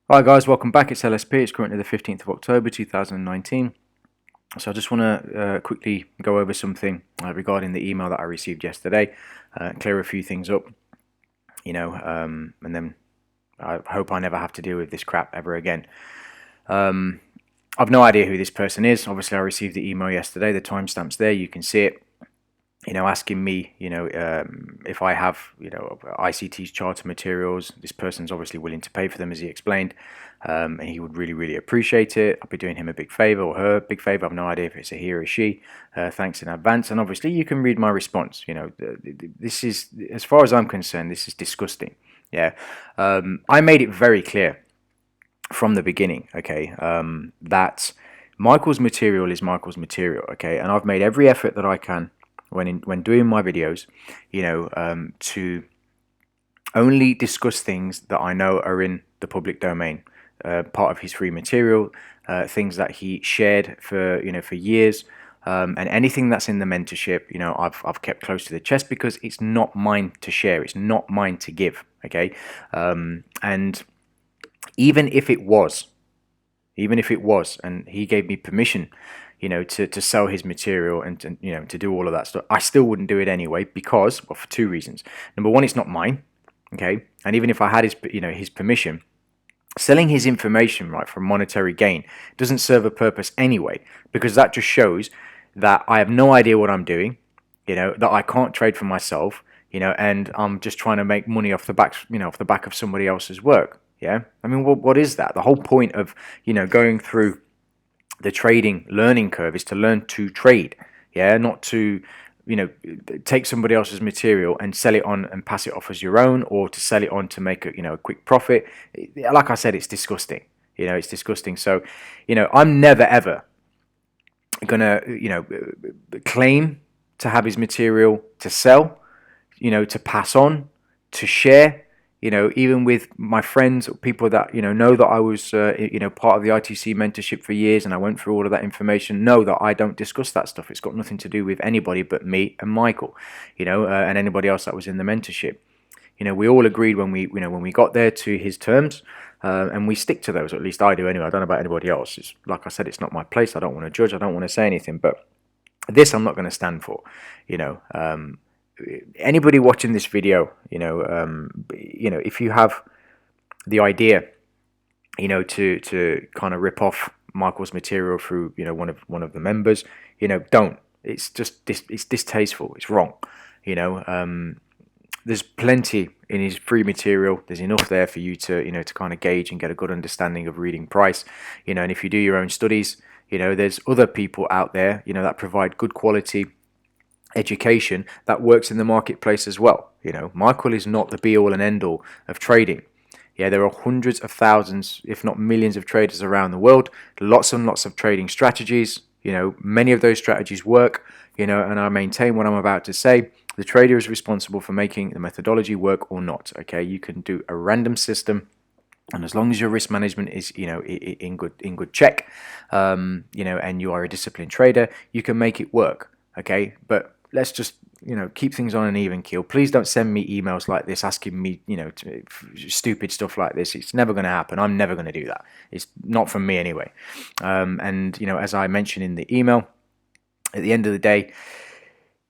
Hi guys, welcome back. It's LSP. It's currently the 15th of October 2019. So I just want to quickly go over something regarding the email that I received yesterday, clear a few things up, and then I hope I never have to deal with this crap ever again. I've no idea who this person is. Obviously, I received the email yesterday. The timestamp's there. You can see it. Asking me, if I have, ICT's charter materials. This person's obviously willing to pay for them, as he explained, and he would really, really appreciate it. I'll be doing him a big favor, or her a big favor. I've no idea if it's a he or a she. Thanks in advance. And obviously, you can read my response. This is, as far as I'm concerned, this is disgusting. Yeah, I made it very clear from the beginning, okay, that Michael's material is Michael's material, okay, and I've made every effort that I can when doing my videos, to only discuss things that I know are in the public domain, part of his free material, things that he shared for years, and anything that's in the mentorship, I've kept close to the chest because it's not mine to share, it's not mine to give, okay, and even if it was, and he gave me permission, to sell his material and to do all of that stuff, I still wouldn't do it anyway because, well, for two reasons. Number one, it's not mine, okay, and even if I had his permission, selling his information, right, for monetary gain doesn't serve a purpose anyway, because that just shows that I have no idea what I'm doing, that I can't trade for myself, and I'm just trying to make money off the back of somebody else's work. Yeah, I mean, what is that? The whole point of going through the trading learning curve is to learn to trade. Yeah, not to take somebody else's material and sell it on and pass it off as your own, or to sell it on to make a quick profit. Like I said, it's disgusting. It's disgusting. So, I'm never ever gonna claim to have his material to sell, to pass on, to share. Even with my friends, people that know that I was part of the ITC mentorship for years, and I went through all of that information, know that I don't discuss that stuff. It's got nothing to do with anybody but me and Michael, and anybody else that was in the mentorship. We all agreed when we got there to his terms, and we stick to those. Or at least I do anyway. I don't know about anybody else. It's like I said, it's not my place. I don't want to judge. I don't want to say anything. But this I'm not going to stand for. Anybody watching this video, if you have the idea, to kind of rip off Michael's material through, one of the members, don't. It's just it's distasteful. It's wrong. There's plenty in his free material. There's enough there for you to kind of gauge and get a good understanding of reading price. And if you do your own studies, there's other people out there, that provide good quality education that works in the marketplace as well. Michael is not the be all and end all of trading. Yeah, there are hundreds of thousands, if not millions, of traders around the world. Lots and lots of trading strategies. Many of those strategies work. And I maintain what I'm about to say. The trader is responsible for making the methodology work or not. Okay, you can do a random system, and as long as your risk management is in good check, and you are a disciplined trader, you can make it work. Okay, but let's just keep things on an even keel. Please don't send me emails like this asking me stupid stuff like this. It's never going to happen. I'm never going to do that. It's not from me anyway. And as I mentioned in the email, at the end of the day,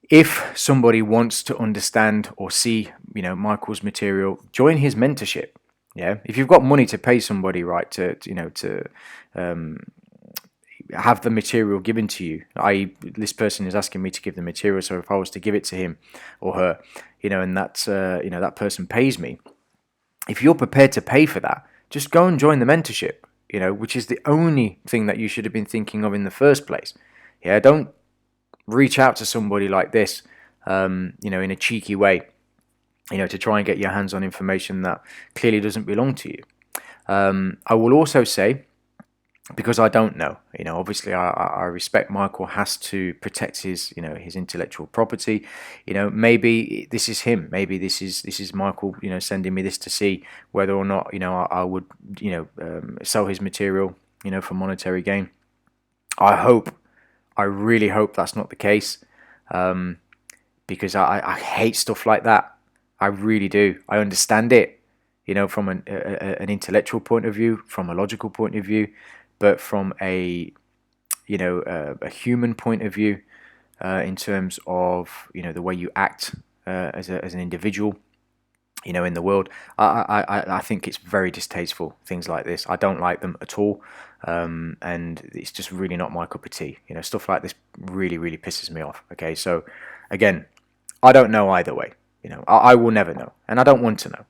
if somebody wants to understand or see Michael's material, join his mentorship. Yeah, if you've got money to pay somebody, right, to have the material given to you, i.e. this person is asking me to give the material, so if I was to give it to him or her, and that's that person pays me, if you're prepared to pay for that, just go and join the mentorship, which is the only thing that you should have been thinking of in the first place. Yeah, don't reach out to somebody like this, in a cheeky way, to try and get your hands on information that clearly doesn't belong to you. I will also say, because I don't know, obviously I respect Michael has to protect his, his intellectual property. Maybe this is him. Maybe this is Michael, sending me this to see whether or not, I would, sell his material, for monetary gain. I really hope that's not the case, because I hate stuff like that. I really do. I understand it. you know, from an intellectual point of view, from a logical point of view, but from a, you know, a human point of view, in terms of, you know, the way you act as an individual, you know, in the world. I think it's very distasteful, things like this. I don't like them at all, and it's just really not my cup of tea. You know, stuff like this really pisses me off. Okay, so again, I don't know either way. You know, I will never know, and I don't want to know.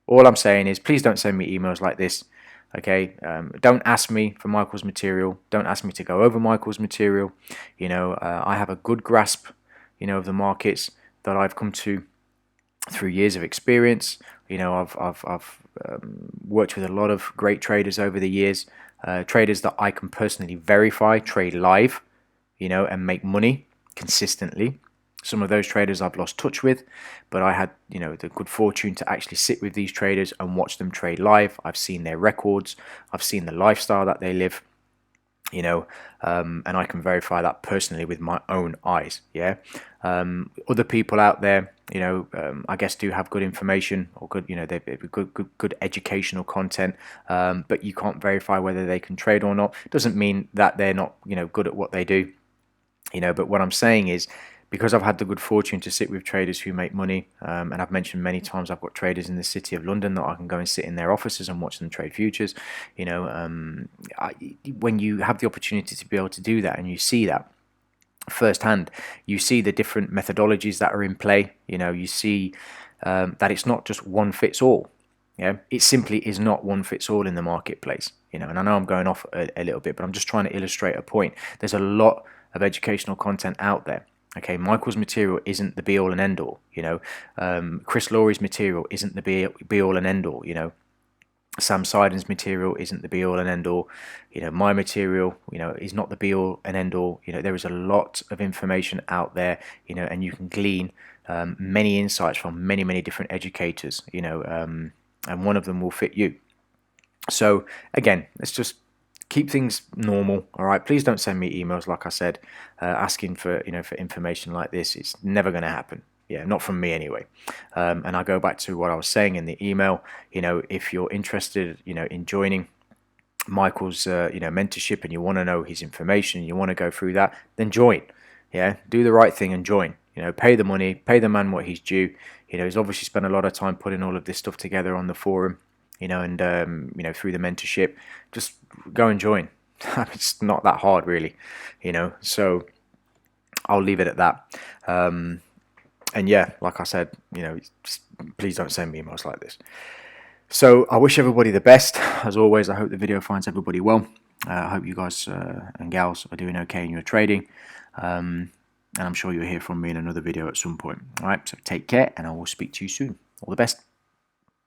All I'm saying is, please don't send me emails like this. Okay, don't ask me for Michael's material. Don't ask me to go over Michael's material. You know, I have a good grasp, you know, of the markets that I've come to through years of experience. You know, I've worked with a lot of great traders over the years, traders that I can personally verify trade live, you know, and make money consistently. Some of those traders I've lost touch with, but I had, you know, the good fortune to actually sit with these traders and watch them trade live. I've seen their records, I've seen the lifestyle that they live, you know, and I can verify that personally with my own eyes. Yeah. Other people out there, you know, I guess do have good information or good, you know, they've good educational content, but you can't verify whether they can trade or not. Doesn't mean that they're not, you know, good at what they do, you know. But what I'm saying is, because I've had the good fortune to sit with traders who make money, and I've mentioned many times I've got traders in the city of London that I can go and sit in their offices and watch them trade futures. You know, when you have the opportunity to be able to do that and you see that firsthand, you see the different methodologies that are in play. You know, you see that it's not just one fits all. Yeah, it simply is not one fits all in the marketplace. You know, and I know I'm going off a little bit, but I'm just trying to illustrate a point. There's a lot of educational content out there. Okay, Michael's material isn't the be-all and end-all, you know. Chris Laurie's material isn't the be-all and end-all, you know. Sam Seiden's material isn't the be-all and end-all. You know, my material, you know, is not the be-all and end-all. You know, there is a lot of information out there, you know, and you can glean many insights from many different educators, you know, and one of them will fit you. So, again, let's just keep things normal. All right, please don't send me emails, like I said, asking for, you know, for information like this. It's never going to happen. Yeah, not from me anyway. And I go back to what I was saying in the email. You know, if you're interested, you know, in joining Michael's, you know, mentorship, and you want to know his information, you want to go through that, then join. Yeah, do the right thing and join. You know, pay the money, pay the man what he's due. You know, he's obviously spent a lot of time putting all of this stuff together on the forum, you know, and you know, through the mentorship. Just go and join. It's not that hard, really, you know. So I'll leave it at that. And yeah, like I said, you know, just please don't send me emails like this. So I wish everybody the best. As always, I hope the video finds everybody well. I hope you guys and gals are doing okay in your trading. And I'm sure you'll hear from me in another video at some point. All right, so take care, and I will speak to you soon. All the best.